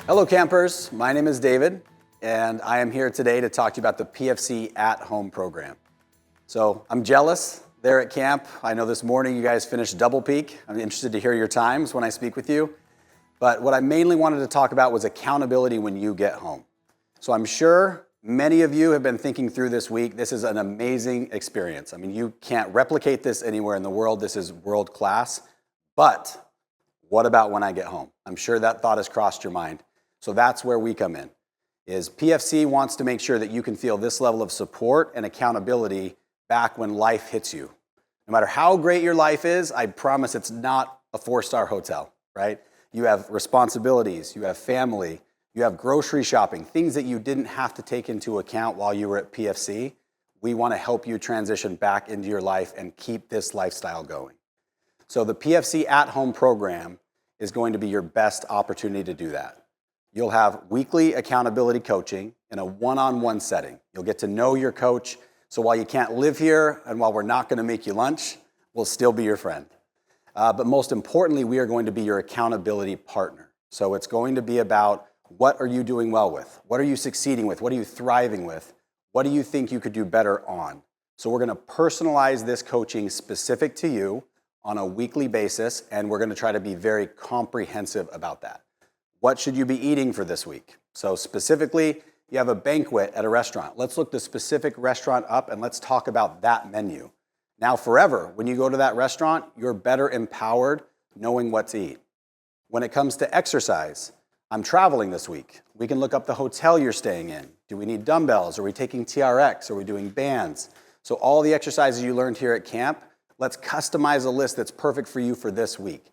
Hello campers, my name is David and I am here today to talk to you about the PFC at home program. So I'm jealous there at camp. I know this morning you guys finished double peak. I'm interested to hear your times when I speak with you. But what I mainly wanted to talk about was accountability when you get home. So I'm sure many of you have been thinking through this week. This is an amazing experience. I mean, you can't replicate this anywhere in the world. This is world class. But what about when I get home? I'm sure that thought has crossed your mind. So that's where we come in, is PFC wants to make sure that you can feel this level of support and accountability back when life hits you. No matter how great your life is, I promise it's not a 4-star hotel, right? You have responsibilities, you have family, you have grocery shopping, things that you didn't have to take into account while you were at PFC. We want to help you transition back into your life and keep this lifestyle going. So the PFC at home program is going to be your best opportunity to do that. You'll have weekly accountability coaching in a one-on-one setting. You'll get to know your coach, so while you can't live here and while we're not going to make you lunch, we'll still be your friend. But most importantly, we are going to be your accountability partner. So it's going to be about what are you doing well with? What are you succeeding with? What are you thriving with? What do you think you could do better on? So we're going to personalize this coaching specific to you on a weekly basis, and we're going to try to be very comprehensive about that. What should you be eating for this week? So specifically, you have a banquet at a restaurant. Let's look the specific restaurant up and let's talk about that menu. Now forever, when you go to that restaurant, you're better empowered knowing what to eat. When it comes to exercise, I'm traveling this week. We can look up the hotel you're staying in. Do we need dumbbells? Are we taking TRX? Are we doing bands? So all the exercises you learned here at camp, let's customize a list that's perfect for you for this week.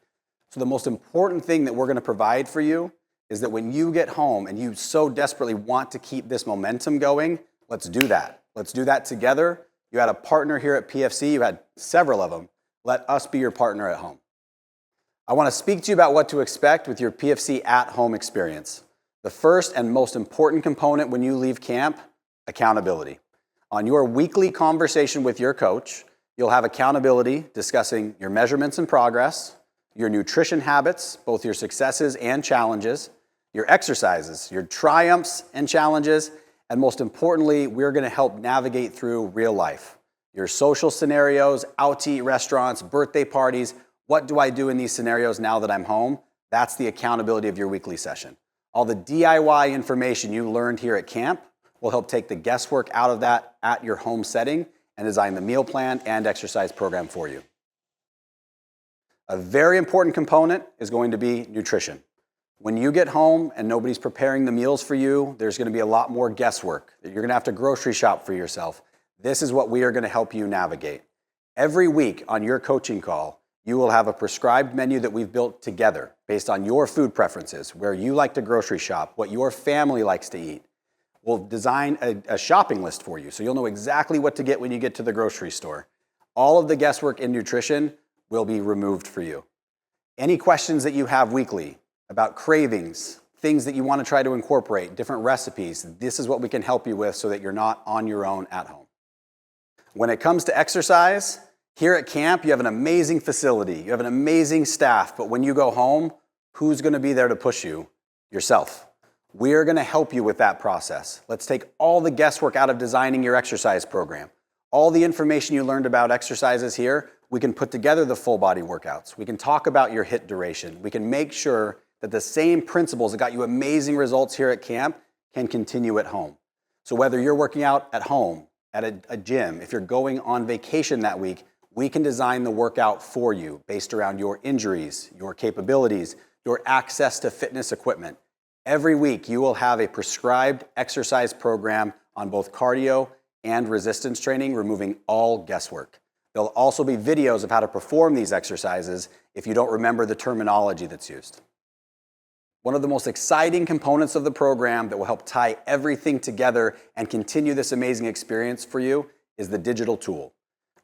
So the most important thing that we're going to provide for you is that when you get home and you so desperately want to keep this momentum going, let's do that. Let's do that together. You had a partner here at PFC. You had several of them. Let us be your partner at home. I want to speak to you about what to expect with your PFC at home experience. The first and most important component when you leave camp, accountability. On your weekly conversation with your coach, you'll have accountability discussing your measurements and progress, your nutrition habits, both your successes and challenges, your exercises, your triumphs and challenges, and most importantly, we're going to help navigate through real life. Your social scenarios, out to eat restaurants, birthday parties. What do I do in these scenarios now that I'm home? That's the accountability of your weekly session. All the DIY information you learned here at camp will help take the guesswork out of that at your home setting and design the meal plan and exercise program for you. A very important component is going to be nutrition. When you get home and nobody's preparing the meals for you, there's going to be a lot more guesswork. You're going to have to grocery shop for yourself. This is what we are going to help you navigate. Every week on your coaching call, you will have a prescribed menu that we've built together based on your food preferences, where you like to grocery shop, what your family likes to eat. We'll design a shopping list for you so you'll know exactly what to get when you get to the grocery store. All of the guesswork in nutrition will be removed for you. Any questions that you have weekly about cravings, things that you want to try to incorporate, different recipes, this is what we can help you with so that you're not on your own at home. When it comes to exercise, here at camp, you have an amazing facility, you have an amazing staff, but when you go home, who's going to be there to push you? Yourself. We are going to help you with that process. Let's take all the guesswork out of designing your exercise program. All the information you learned about exercises here, we can put together the full body workouts. We can talk about your HIIT duration. We can make sure that the same principles that got you amazing results here at camp can continue at home. So whether you're working out at home, at a gym, if you're going on vacation that week, we can design the workout for you based around your injuries, your capabilities, your access to fitness equipment. Every week you will have a prescribed exercise program on both cardio and resistance training, removing all guesswork. There'll also be videos of how to perform these exercises if you don't remember the terminology that's used. One of the most exciting components of the program that will help tie everything together and continue this amazing experience for you is the digital tool.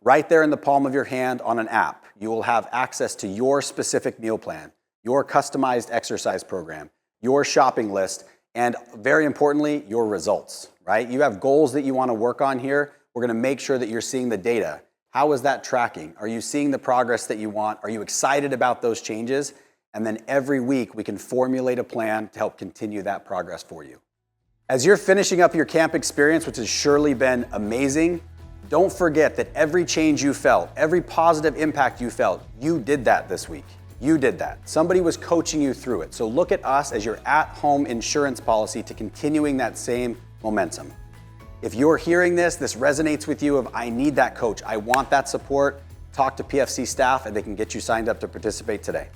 Right there in the palm of your hand on an app, you will have access to your specific meal plan, your customized exercise program, your shopping list, and very importantly, your results, right? You have goals that you want to work on here. We're going to make sure that you're seeing the data. How is that tracking? Are you seeing the progress that you want? Are you excited about those changes? And then every week we can formulate a plan to help continue that progress for you. As you're finishing up your camp experience, which has surely been amazing, don't forget that every change you felt, every positive impact you felt, you did that this week. You did that. Somebody was coaching you through it. So look at us as your at-home insurance policy to continuing that same momentum. If you're hearing this resonates with you of I need that coach, I want that support, talk to PFC staff and they can get you signed up to participate today.